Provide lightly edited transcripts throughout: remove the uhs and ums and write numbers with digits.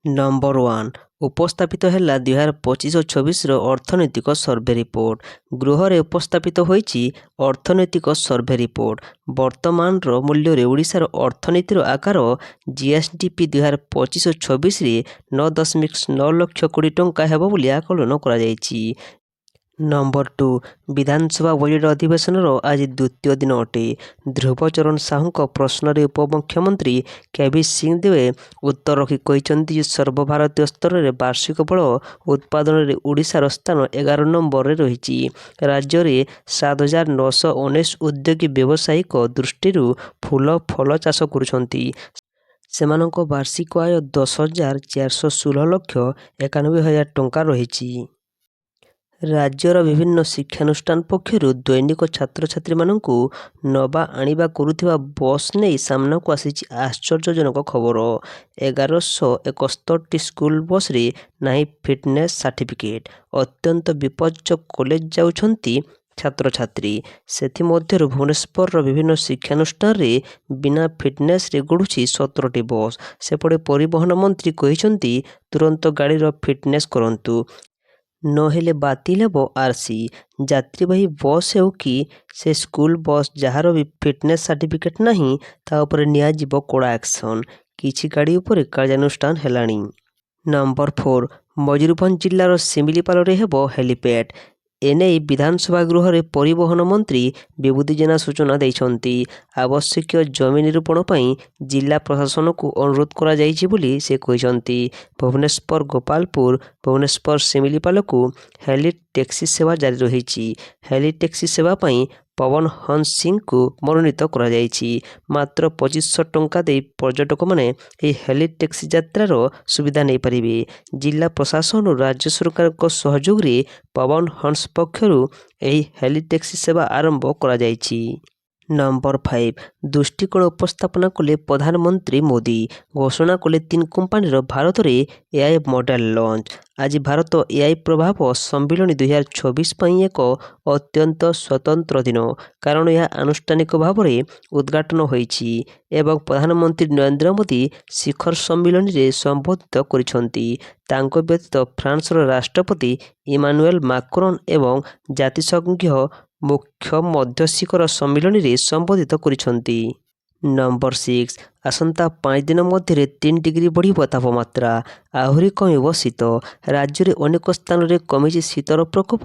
Number 1 ଉପସ୍ଥାପିତ ହେଲା 2025-26ର ଅର୍ଥନୈତିକ ସର୍ଭେ ରିପୋର୍ଟ। ଗୃହରେ ଉପସ୍ଥାପିତ ହୋଇଛି ଅର୍ଥନୈତିକ ସର୍ଭେ ରିପୋର୍ଟ। ବର୍ତ୍ତମାନର ମୂଲ୍ୟରେ ଓଡ଼ିଶାର ଅର୍ଥନୀତିର ଆକାର ଜିଏସ୍ଡିପି 2025-26ରେ 9.9 ଲକ୍ଷ କୋଟି ଟଙ୍କା ହେବ ବୋଲି ଆକଳନ କରାଯାଇଛି। ନମ୍ବର 2 ବିଧାନସଭା ବଜେଟ୍ ଅଧିବେଶନର ଆଜି ଦ୍ୱିତୀୟ ଦିନ ଅଟେ। ଧ୍ରୁବଚରଣ ସାହୁଙ୍କ ପ୍ରଶ୍ନରେ ଉପମୁଖ୍ୟମନ୍ତ୍ରୀ କେଭି ସିଂହଦେଓ ଉତ୍ତର ରଖି କହିଛନ୍ତି ଯେ ସର୍ବଭାରତୀୟ ସ୍ତରରେ ବାର୍ଷିକ ଫଳ ଉତ୍ପାଦନରେ ଓଡ଼ିଶାର ସ୍ଥାନ 11 ନମ୍ବରରେ ରହିଛି। ରାଜ୍ୟରେ 7,919 ଉଦ୍ୟୋଗୀ ବ୍ୟବସାୟିକ ଦୃଷ୍ଟିରୁ ଫୁଲ ଫଳ ଚାଷ କରୁଛନ୍ତି। ସେମାନଙ୍କ ବାର୍ଷିକ ଆୟ 10,416 ଲକ୍ଷ 91,000 ଟଙ୍କା ରହିଛି। ରାଜ୍ୟର ବିଭିନ୍ନ ଶିକ୍ଷାନୁଷ୍ଠାନ ପକ୍ଷରୁ ଦୈନିକ ଛାତ୍ରଛାତ୍ରୀମାନଙ୍କୁ ନବା ଆଣିବା କରୁଥିବା ବସ୍ ନେଇ ସାମ୍ନାକୁ ଆସିଛି ଆଶ୍ଚର୍ଯ୍ୟଜନକ ଖବର। 1,171ଟି ସ୍କୁଲ ବସ୍ରେ ନାହିଁ ଫିଟନେସ୍ ସାର୍ଟିଫିକେଟ୍। ଅତ୍ୟନ୍ତ ବିପର୍ଯ୍ୟସ୍ତ କଲେଜ ଯାଉଛନ୍ତି ଛାତ୍ରଛାତ୍ରୀ। ସେଥିମଧ୍ୟରୁ ଭୁବନେଶ୍ୱରର ବିଭିନ୍ନ ଶିକ୍ଷାନୁଷ୍ଠାନରେ ବିନା ଫିଟନେସ୍ରେ ଗଡ଼ୁଛି 17ଟି ବସ୍। ସେପଟେ ପରିବହନ ମନ୍ତ୍ରୀ କହିଛନ୍ତି ତୁରନ୍ତ ଗାଡ଼ିର ଫିଟନେସ୍ କରନ୍ତୁ, ନହେଲେ ବାତିଲ ହେବ ଆର୍ସି। ଯାତ୍ରୀବାହୀ ବସ୍ ହେଉ କି ସେ ସ୍କୁଲ ବସ୍, ଯାହାର ବି ଫିଟନେସ୍ ସାର୍ଟିଫିକେଟ୍ ନାହିଁ ତା ଉପରେ ନିଆଯିବ କଡ଼ା ଆକ୍ସନ୍। କିଛି ଗାଡ଼ି ଉପରେ କାର୍ଯ୍ୟାନୁଷ୍ଠାନ ହେଲାଣି। ନମ୍ବର 4 ମୟୂରଭଞ୍ଜ ଜିଲ୍ଲାର ଶିମିଳିପାଳରେ ହେବ ହେଲିପ୍ୟାଡ୍। ଏନେଇ ବିଧାନସଭା ଗୃହରେ ପରିବହନ ମନ୍ତ୍ରୀ ବିଭୂତି ଜେନା ସୂଚନା ଦେଇଛନ୍ତି। ଆବଶ୍ୟକୀୟ ଜମି ନିରୂପଣ ପାଇଁ ଜିଲ୍ଲା ପ୍ରଶାସନକୁ ଅନୁରୋଧ କରାଯାଇଛି ବୋଲି ସେ କହିଛନ୍ତି। ଭୁବନେଶ୍ୱର ଗୋପାଳପୁର, ଭୁବନେଶ୍ୱର ଶିମିଳିପାଳକୁ ହେଲି ଟ୍ୟାକ୍ସି ସେବା ଜାରି ରହିଛି। ହେଲି ଟ୍ୟାକ୍ସି ସେବା ପାଇଁ ପବନ ହଂସ ସିଂଙ୍କୁ ମନୋନୀତ କରାଯାଇଛି। ମାତ୍ର 2,500 ଟଙ୍କା ଦେଇ ପର୍ଯ୍ୟଟକମାନେ ଏହି ହେଲି ଟ୍ୟାକ୍ସି ଯାତ୍ରାର ସୁବିଧା ନେଇପାରିବେ। ଜିଲ୍ଲା ପ୍ରଶାସନ ଓ ରାଜ୍ୟ ସରକାରଙ୍କ ସହଯୋଗରେ ପବନ ହଂସ ପକ୍ଷରୁ ଏହି ହେଲି ଟ୍ୟାକ୍ସି ସେବା ଆରମ୍ଭ କରାଯାଇଛି। ନମ୍ବର 5 ଦୃଷ୍ଟିକୋଣ ଉପସ୍ଥାପନ କଲେ ପ୍ରଧାନମନ୍ତ୍ରୀ ମୋଦି। ଘୋଷଣା କଲେ 3 କମ୍ପାନୀର ଭାରତରେ ଏଆଇ ମଡେଲ ଲଞ୍ଚ। ଆଜି ଭାରତ ଏଆଇ ପ୍ରଭାବ ସମ୍ମିଳନୀ 2026 ପାଇଁ ଏକ ଅତ୍ୟନ୍ତ ସ୍ୱତନ୍ତ୍ର ଦିନ, କାରଣ ଏହା ଆନୁଷ୍ଠାନିକ ଭାବରେ ଉଦ୍ଘାଟନ ହୋଇଛି ଏବଂ ପ୍ରଧାନମନ୍ତ୍ରୀ ନରେନ୍ଦ୍ର ମୋଦି ଶିଖର ସମ୍ମିଳନୀରେ ସମ୍ବୋଧିତ କରିଛନ୍ତି। ତାଙ୍କ ବ୍ୟତୀତ ଫ୍ରାନ୍ସର ରାଷ୍ଟ୍ରପତି ଇମାନୁଏଲ ମାକ୍ରନ୍ ଏବଂ ଜାତିସଂଘ ମୁଖ୍ୟ ମଧ୍ୟ ଶିଖର ସମ୍ମିଳନୀରେ ସମ୍ବୋଧିତ କରିଛନ୍ତି। ନମ୍ବର 6 ଆସନ୍ତା 5 ଦିନ ମଧ୍ୟରେ 3 ଡିଗ୍ରୀ ବଢ଼ିବ ତାପମାତ୍ରା, ଆହୁରି କମିବ ଶୀତ। ରାଜ୍ୟରେ ଅନେକ ସ୍ଥାନରେ କମିଛି ଶୀତର ପ୍ରକୋପ।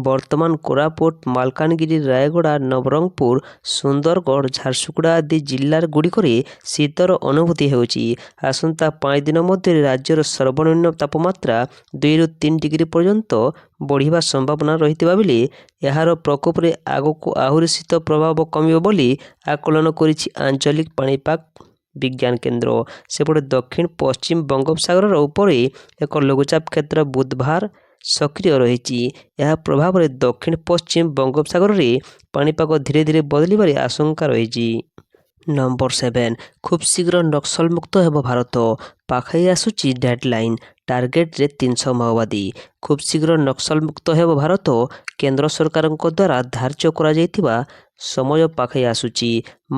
ବର୍ତ୍ତମାନ କୋରାପୁଟ, ମାଲକାନଗିରି, ରାୟଗଡ଼ା, ନବରଙ୍ଗପୁର, ସୁନ୍ଦରଗଡ଼, ଝାରସୁଗୁଡ଼ା ଆଦି ଜିଲ୍ଲାଗୁଡ଼ିକରେ ଶୀତର ଅନୁଭୂତି ହେଉଛି। ଆସନ୍ତା 5 ଦିନ ମଧ୍ୟରେ ରାଜ୍ୟର ସର୍ବନିମ୍ନ ତାପମାତ୍ରା 2ରୁ 3 ଡିଗ୍ରୀ ପର୍ଯ୍ୟନ୍ତ ବଢ଼ିବା ସମ୍ଭାବନା ରହିଥିବା ବେଳେ ଏହାର ପ୍ରକୋପରେ ଆଗକୁ ଆହୁରି ଶୀତ ପ୍ରଭାବ କମିବ ବୋଲି ଆକଳନ କରିଛି ଆଞ୍ଚଳିକ ପାଣିପାଗ ବିଜ୍ଞାନ କେନ୍ଦ୍ର। ସେପଟେ ଦକ୍ଷିଣ ପଶ୍ଚିମ ବଙ୍ଗୋପସାଗର ଉପରେ ଏକ ଲଘୁଚାପ କ୍ଷେତ୍ର ବୁଧବାର ସକ୍ରିୟ ରହିଛି। ଏହା ପ୍ରଭାବରେ ଦକ୍ଷିଣ ପଶ୍ଚିମ ବଙ୍ଗୋପସାଗରରେ ପାଣିପାଗ ଧୀରେ ଧୀରେ ବଦଳିବାର ଆଶଙ୍କା ରହିଛି। ନମ୍ବର 7 ଖୁବ୍ ଶୀଘ୍ର ନକ୍ସଲମୁକ୍ତ ହେବ ଭାରତ, ପାଖେଇ ଆସୁଛି ଡେଡ୍ଲାଇନ୍। ଟାର୍ଗେଟରେ 300 ମାଓବାଦୀ। ଖୁବ୍ ଶୀଘ୍ର ନକ୍ସଲମୁକ୍ତ ହେବ ଭାରତ। କେନ୍ଦ୍ର ସରକାରଙ୍କ ଦ୍ୱାରା ଧାର୍ଯ୍ୟ କରାଯାଇଥିବା ସମୟ ପାଖେଇ ଆସୁଛି।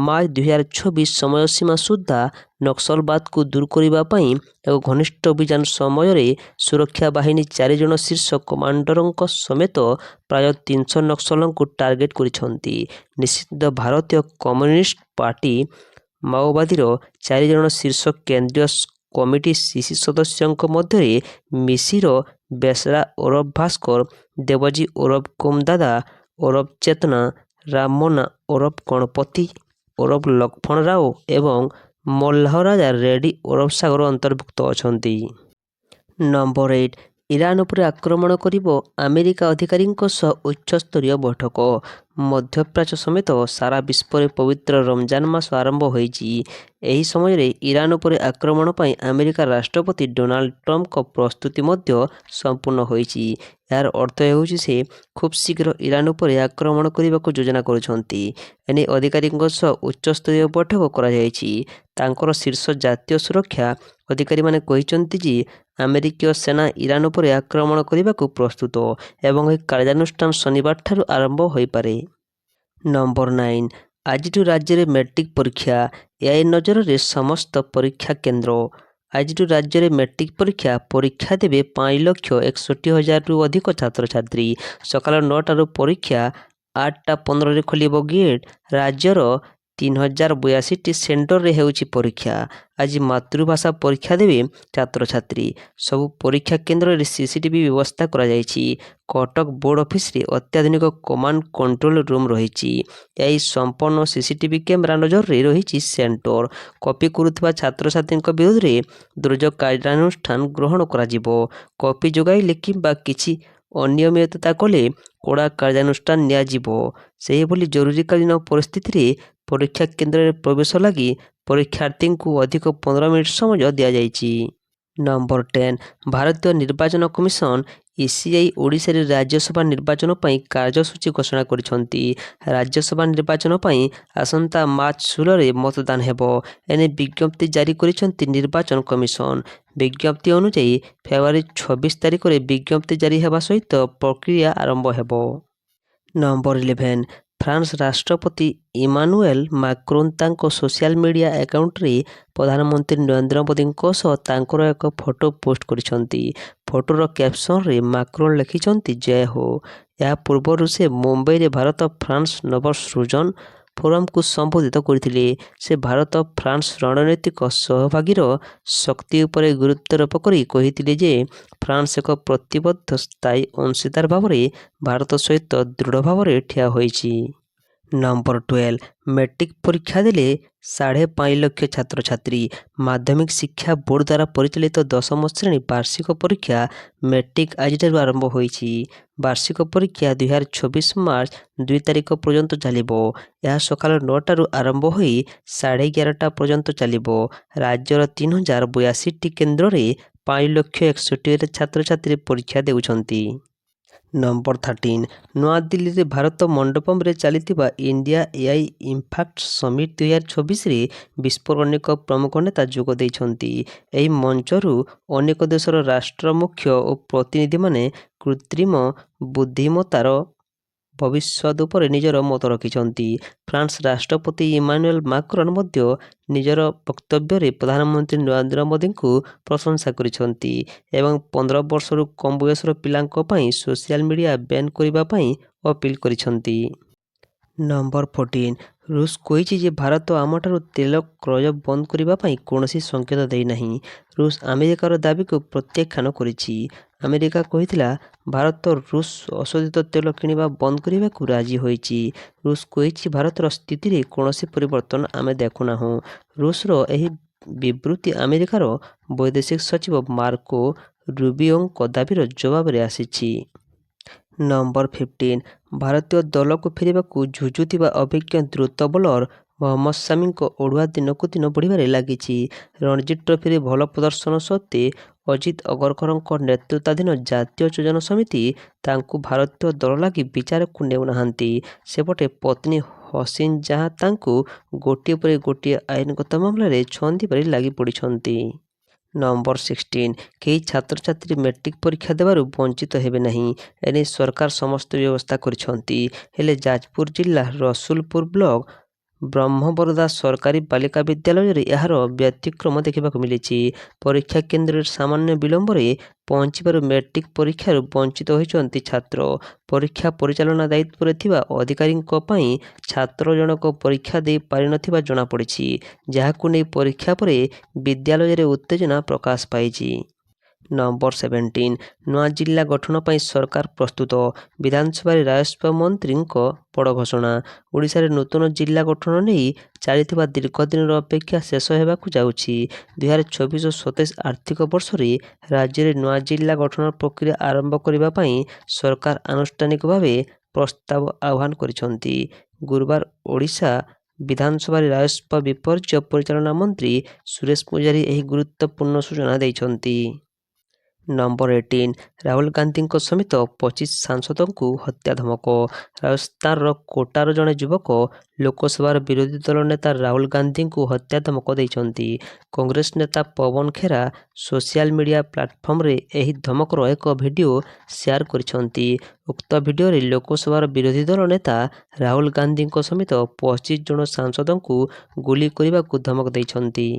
ମାର୍ଚ୍ଚ 2026 ସମୟସୀମା ସୁଦ୍ଧା ନକ୍ସଲବାଦକୁ ଦୂର କରିବା ପାଇଁ ଏକ ଘନିଷ୍ଠ ଅଭିଯାନ ସମୟରେ ସୁରକ୍ଷା ବାହିନୀ 4 ଜଣ ଶୀର୍ଷ କମାଣ୍ଡରଙ୍କ ସମେତ ପ୍ରାୟ 300 ନକ୍ସଲଙ୍କୁ ଟାର୍ଗେଟ କରିଛନ୍ତି। ନିଷିଦ୍ଧ ଭାରତୀୟ କମ୍ୟୁନିଷ୍ଟ ପାର୍ଟି ମାଓବାଦୀର 4 ଜଣ ଶୀର୍ଷ କେନ୍ଦ୍ରୀୟ କମିଟି ସିସି ସଦସ୍ୟଙ୍କ ମଧ୍ୟରେ ମିଶିର ବେସରା ଓରଫ ଭାସ୍କର, ଦେବଜୀ ଓରଫ କୁମଦାଦା ଓରଫ ଚେତନା, ରାମମୋନା ଓରଫ ଗଣପତି ଓରଫ ଲକ୍ଷ୍ମଣ ରାଓ ଏବଂ ମଲ୍ଲହରାଜା ରେଡ୍ଡି ଓରଫ ସାଗର ଅନ୍ତର୍ଭୁକ୍ତ ଅଛନ୍ତି। ନମ୍ବର 8 ଇରାନ ଉପରେ ଆକ୍ରମଣ କରିବ ଆମେରିକା ଅଧିକାରୀଙ୍କ ସହ ଉଚ୍ଚସ୍ତରୀୟ ବୈଠକ। ମଧ୍ୟପ୍ରାଚ୍ୟ ସମେତ ସାରା ବିଶ୍ୱରେ ପବିତ୍ର ରମଜାନ ମାସ ଆରମ୍ଭ ହୋଇଛି। ଏହି ସମୟରେ ଇରାନ ଉପରେ ଆକ୍ରମଣ ପାଇଁ ଆମେରିକା ରାଷ୍ଟ୍ରପତି ଡୋନାଲ୍ଡ ଟ୍ରମ୍ପଙ୍କ ପ୍ରସ୍ତୁତି ମଧ୍ୟ ସମ୍ପୂର୍ଣ୍ଣ ହୋଇଛି। ଏହାର ଅର୍ଥ ହେଉଛି ସେ ଖୁବ୍ ଶୀଘ୍ର ଇରାନ ଉପରେ ଆକ୍ରମଣ କରିବାକୁ ଯୋଜନା କରୁଛନ୍ତି। ଏନେଇ ଅଧିକାରୀଙ୍କ ସହ ଉଚ୍ଚସ୍ତରୀୟ ବୈଠକ କରାଯାଇଛି। ତାଙ୍କର ଶୀର୍ଷ ଜାତୀୟ ସୁରକ୍ଷା ଅଧିକାରୀମାନେ କହିଛନ୍ତି ଯେ ଆମେରିକୀୟ ସେନା ଇରାନ ଉପରେ ଆକ୍ରମଣ କରିବାକୁ ପ୍ରସ୍ତୁତ ଏବଂ ଏହି କାର୍ଯ୍ୟାନୁଷ୍ଠାନ ଶନିବାରଠାରୁ ଆରମ୍ଭ ହୋଇପାରେ। ନମ୍ବର 9 ଆଜିଠୁ ରାଜ୍ୟରେ ମ୍ୟାଟ୍ରିକ୍ ପରୀକ୍ଷା। ଏଆଇ ନଜରରେ ସମସ୍ତ ପରୀକ୍ଷା କେନ୍ଦ୍ର। ଆଜିଠୁ ରାଜ୍ୟରେ ମାଟ୍ରିକ ପରୀକ୍ଷା ଦେବେ 5,61,000ରୁ ଅଧିକ ଛାତ୍ରଛାତ୍ରୀ। ସକାଳ 9ଟାରୁ ପରୀକ୍ଷା, 8ଟା 15ରେ ଖୋଲିବ ଗେଟ୍। ରାଜ୍ୟର 3,082ଟି ସେଣ୍ଟରରେ ହେଉଛି ପରୀକ୍ଷା। ଆଜି ମାତୃଭାଷା ପରୀକ୍ଷା ଦେବେ ଛାତ୍ରଛାତ୍ରୀ। ସବୁ ପରୀକ୍ଷା କେନ୍ଦ୍ରରେ ସିସିଟିଭି ବ୍ୟବସ୍ଥା କରାଯାଇଛି। କଟକ ବୋର୍ଡ ଅଫିସରେ ଅତ୍ୟାଧୁନିକ କମାଣ୍ଡ କଣ୍ଟ୍ରୋଲ ରୁମ୍ ରହିଛି। ଏହି ସମ୍ପନ୍ନ ସିସିଟିଭି କ୍ୟାମେରା ନଜରରେ ରହିଛି ସେଣ୍ଟର। କପି କରୁଥିବା ଛାତ୍ରଛାତ୍ରୀଙ୍କ ବିରୋଧରେ ଦ୍ରୁତ କାର୍ଯ୍ୟାନୁଷ୍ଠାନ ଗ୍ରହଣ କରାଯିବ। କପି ଯୋଗାଇଲେ କିମ୍ବା କିଛି ଅନିୟମିତତା କଲେ କଡ଼ା କାର୍ଯ୍ୟାନୁଷ୍ଠାନ ନିଆଯିବ। ସେହିଭଳି ଜରୁରୀକାଳୀନ ପରିସ୍ଥିତିରେ ପରୀକ୍ଷା କେନ୍ଦ୍ରରେ ପ୍ରବେଶ ଲାଗି ପରୀକ୍ଷାର୍ଥୀଙ୍କୁ ଅଧିକ 15 ମିନିଟ୍ ସମୟ ଦିଆଯାଇଛି। ନମ୍ବର 10 ଭାରତୀୟ ନିର୍ବାଚନ କମିଶନ ଇସିଆଇ ଓଡ଼ିଶାରେ ରାଜ୍ୟସଭା ନିର୍ବାଚନ ପାଇଁ କାର୍ଯ୍ୟସୂଚୀ ଘୋଷଣା କରିଛନ୍ତି। ରାଜ୍ୟସଭା ନିର୍ବାଚନ ପାଇଁ ଆସନ୍ତା ମାର୍ଚ୍ଚ 16ରେ ମତଦାନ ହେବ। ଏନେଇ ବିଜ୍ଞପ୍ତି ଜାରି କରିଛନ୍ତି ନିର୍ବାଚନ କମିଶନ। ବିଜ୍ଞପ୍ତି ଅନୁଯାୟୀ ଫେବୃଆରୀ 26 ତାରିଖରେ ବିଜ୍ଞପ୍ତି ଜାରି ହେବା ସହିତ ପ୍ରକ୍ରିୟା ଆରମ୍ଭ ହେବ। ନମ୍ବର 11 ଫ୍ରାନ୍ସ ରାଷ୍ଟ୍ରପତି ଇମାନୁଏଲ ମାକ୍ରୋନ୍ ତାଙ୍କ ସୋସିଆଲ ମିଡ଼ିଆ ଆକାଉଣ୍ଟରେ ପ୍ରଧାନମନ୍ତ୍ରୀ ନରେନ୍ଦ୍ର ମୋଦିଙ୍କ ସହ ତାଙ୍କର ଏକ ଫଟୋ ପୋଷ୍ଟ କରିଛନ୍ତି। ଫଟୋର କ୍ୟାପସନରେ ମାକ୍ରୋନ୍ ଲେଖିଛନ୍ତି ଜୟ ହୋ। ଏହା ପୂର୍ବରୁ ସେ ମୁମ୍ବାଇରେ ଭାରତ ଫ୍ରାନ୍ସ ନବସୃଜନ ଫୋରମକୁ ସମ୍ବୋଧିତ କରିଥିଲେ। ସେ ଭାରତ ଫ୍ରାନ୍ସ ରଣନୈତିକ ସହଭାଗୀର ଶକ୍ତି ଉପରେ ଗୁରୁତ୍ୱାରୋପ କରି କହିଥିଲେ ଯେ ଫ୍ରାନ୍ସ ଏକ ପ୍ରତିବଦ୍ଧ ସ୍ଥାୟୀ ଅଂଶୀଦାର ଭାବରେ ଭାରତ ସହିତ ଦୃଢ଼ ଭାବରେ ଠିଆ ହୋଇଛି। ନମ୍ବର 12 ମାଟ୍ରିକ ପରୀକ୍ଷା ଦେଲେ 5.5 ଲକ୍ଷ ଛାତ୍ରଛାତ୍ରୀ। ମାଧ୍ୟମିକ ଶିକ୍ଷା ବୋର୍ଡ ଦ୍ୱାରା ପରିଚାଳିତ 10ମ ଶ୍ରେଣୀ ବାର୍ଷିକ ପରୀକ୍ଷା ମାଟ୍ରିକ ଆଜିଠାରୁ ଆରମ୍ଭ ହୋଇଛି। ବାର୍ଷିକ ପରୀକ୍ଷା 2024 ମାର୍ଚ୍ଚ 2 ତାରିଖ ପର୍ଯ୍ୟନ୍ତ ଚାଲିବ। ଏହା ସକାଳ 9ଟାରୁ ଆରମ୍ଭ ହୋଇ 11:30ଟା ପର୍ଯ୍ୟନ୍ତ ଚାଲିବ। ରାଜ୍ୟର 3,082ଟି କେନ୍ଦ୍ରରେ 5,61,000 ଛାତ୍ରଛାତ୍ରୀ ପରୀକ୍ଷା ଦେଉଛନ୍ତି। ନମ୍ବର 13 ନୂଆଦିଲ୍ଲୀରେ ଭାରତ ମଣ୍ଡପମରେ ଚାଲିଥିବା ଇଣ୍ଡିଆ ଏଆଇ ଇମ୍ପାକ୍ଟ ସମିଟ୍ 2024ରେ ବିଶ୍ୱର ଅନେକ ପ୍ରମୁଖ ନେତା ଯୋଗ ଦେଇଛନ୍ତି। ଏହି ମଞ୍ଚରୁ ଅନେକ ଦେଶର ରାଷ୍ଟ୍ର ମୁଖ୍ୟ ଓ ପ୍ରତିନିଧିମାନେ କୃତ୍ରିମ ବୁଦ୍ଧିମତ୍ତାର ଭବିଷ୍ୟତ ଉପରେ ନିଜର ମତ ରଖିଛନ୍ତି। ଫ୍ରାନ୍ସ ରାଷ୍ଟ୍ରପତି ଇମାନୁଏଲ ମାକ୍ରନ୍ ମଧ୍ୟ ନିଜର ବକ୍ତବ୍ୟରେ ପ୍ରଧାନମନ୍ତ୍ରୀ ନରେନ୍ଦ୍ର ମୋଦିଙ୍କୁ ପ୍ରଶଂସା କରିଛନ୍ତି ଏବଂ 15 ବର୍ଷରୁ କମ୍ ବୟସର ପିଲାଙ୍କ ପାଇଁ ସୋସିଆଲ ମିଡ଼ିଆ ବ୍ୟାନ୍ କରିବା ପାଇଁ ଅପିଲ କରିଛନ୍ତି। ନମ୍ବର 14 ରୁଷ କହିଛି ଯେ ଭାରତ ଆମଠାରୁ ତେଲ କ୍ରୟ ବନ୍ଦ କରିବା ପାଇଁ କୌଣସି ସଂକେତ ଦେଇନାହିଁ। ରୁଷ ଆମେରିକାର ଦାବିକୁ ପ୍ରତ୍ୟାଖ୍ୟାନ କରିଛି। ଆମେରିକା କହିଥିଲା ଭାରତ ରୁଷ ଅଶୋଧିତ ତେଲ କିଣିବା ବନ୍ଦ କରିବାକୁ ରାଜି ହୋଇଛି। ରୁଷ କହିଛି ଭାରତର ସ୍ଥିତିରେ କୌଣସି ପରିବର୍ତ୍ତନ ଆମେ ଦେଖୁନାହୁଁ। ରୁଷର ଏହି ବିବୃତ୍ତି ଆମେରିକାର ବୈଦେଶିକ ସଚିବ ମାର୍କୋ ରୁବିଓଙ୍କ ଦାବିର ଜବାବରେ ଆସିଛି। ନମ୍ବର 15 ଭାରତୀୟ ଦଳକୁ ଫେରିବାକୁ ଝୁଝୁଥିବା ଅଭିଜ୍ଞ ଦ୍ରୁତ ବୋଲର ମହମ୍ମଦ ସାମିଙ୍କ ଅଡ଼ୁଆ ଦିନକୁ ଦିନ ବଢ଼ିବାରେ ଲାଗିଛି। ରଣଜୀ ଟ୍ରଫିରେ ଭଲ ପ୍ରଦର୍ଶନ ସତ୍ତ୍ୱେ ଅଜିତ ଅଗରକରଙ୍କ ନେତୃତ୍ୱାଧୀନ ଜାତୀୟ ଯୋଜନ ସମିତି ତାଙ୍କୁ ଭାରତୀୟ ଦଳ ଲାଗି ବିଚାରକୁ ନେଉନାହାନ୍ତି। ସେପଟେ ପତ୍ନୀ ହସିନ୍ ଜାହାଁ ତାଙ୍କୁ ଗୋଟିଏ ପରେ ଗୋଟିଏ ଆଇନଗତ ମାମଲାରେ ଛନ୍ଦିବାରେ ଲାଗିପଡ଼ିଛନ୍ତି। ନମ୍ବର 16 କେହି ଛାତ୍ରଛାତ୍ରୀ ମାଟ୍ରିକ ପରୀକ୍ଷା ଦେବାରୁ ବଞ୍ଚିତ ହେବେ ନାହିଁ। ଏନେଇ ସରକାର ସମସ୍ତ ବ୍ୟବସ୍ଥା କରିଛନ୍ତି। ହେଲେ ଯାଜପୁର ଜିଲ୍ଲା ରସୁଲପୁର ବ୍ଲକ ବ୍ରହ୍ମବରଦା ସରକାରୀ ବାଳିକା ବିଦ୍ୟାଳୟରେ ଏହାର ବ୍ୟତିକ୍ରମ ଦେଖିବାକୁ ମିଳିଛି। ପରୀକ୍ଷା କେନ୍ଦ୍ରରେ ସାମାନ୍ୟ ବିଳମ୍ବରେ ପହଞ୍ଚିବାରୁ ମାଟ୍ରିକ ପରୀକ୍ଷାରୁ ବଞ୍ଚିତ ହୋଇଛନ୍ତି ଛାତ୍ର। ପରୀକ୍ଷା ପରିଚାଳନା ଦାୟିତ୍ୱରେ ଥିବା ଅଧିକାରୀଙ୍କ ପାଇଁ ଛାତ୍ର ଜଣକ ପରୀକ୍ଷା ଦେଇ ପାରିନଥିବା ଜଣାପଡ଼ିଛି, ଯାହାକୁ ନେଇ ପରୀକ୍ଷା ପରେ ବିଦ୍ୟାଳୟରେ ଉତ୍ତେଜନା ପ୍ରକାଶ ପାଇଛି। ନମ୍ବର 17 ନୂଆ ଜିଲ୍ଲା ଗଠନ ପାଇଁ ସରକାର ପ୍ରସ୍ତୁତ। ବିଧାନସଭାରେ ରାଜସ୍ୱ ମନ୍ତ୍ରୀଙ୍କ ବଡ଼ ଘୋଷଣା। ଓଡ଼ିଶାରେ ନୂତନ ଜିଲ୍ଲା ଗଠନ ନେଇ ଚାଲିଥିବା ଦୀର୍ଘଦିନର ଅପେକ୍ଷା ଶେଷ ହେବାକୁ ଯାଉଛି। 2024-27 ଆର୍ଥିକ ବର୍ଷରେ ରାଜ୍ୟରେ ନୂଆ ଜିଲ୍ଲା ଗଠନ ପ୍ରକ୍ରିୟା ଆରମ୍ଭ କରିବା ପାଇଁ ସରକାର ଆନୁଷ୍ଠାନିକ ଭାବେ ପ୍ରସ୍ତାବ ଆହ୍ୱାନ କରିଛନ୍ତି। ଗୁରୁବାର ଓଡ଼ିଶା ବିଧାନସଭାରେ ରାଜସ୍ୱ ବିପର୍ଯ୍ୟୟ ପରିଚାଳନା ମନ୍ତ୍ରୀ ସୁରେଶ ପୂଜାରୀ ଏହି ଗୁରୁତ୍ୱପୂର୍ଣ୍ଣ ସୂଚନା ଦେଇଛନ୍ତି। ନମ୍ବର 18 ରାହୁଲ ଗାନ୍ଧୀଙ୍କ ସମେତ 25 ସାଂସଦଙ୍କୁ ହତ୍ୟା ଧମକ। ରାଜସ୍ଥାନର କୋଟାର ଜଣେ ଯୁବକ ଲୋକସଭାର ବିରୋଧୀ ଦଳ ନେତା ରାହୁଲ ଗାନ୍ଧୀଙ୍କୁ ହତ୍ୟା ଧମକ ଦେଇଛନ୍ତି। କଂଗ୍ରେସ ନେତା ପବନ ଖେରା ସୋସିଆଲ ମିଡ଼ିଆ ପ୍ଲାଟଫର୍ମରେ ଏହି ଧମକର ଏକ ଭିଡ଼ିଓ ସେୟାର କରିଛନ୍ତି। ଉକ୍ତ ଭିଡ଼ିଓରେ ଲୋକସଭାର ବିରୋଧୀ ଦଳ ନେତା ରାହୁଲ ଗାନ୍ଧୀଙ୍କ ସମେତ 25 ଜଣ ସାଂସଦଙ୍କୁ ଗୁଳି କରିବାକୁ ଧମକ ଦେଇଛନ୍ତି।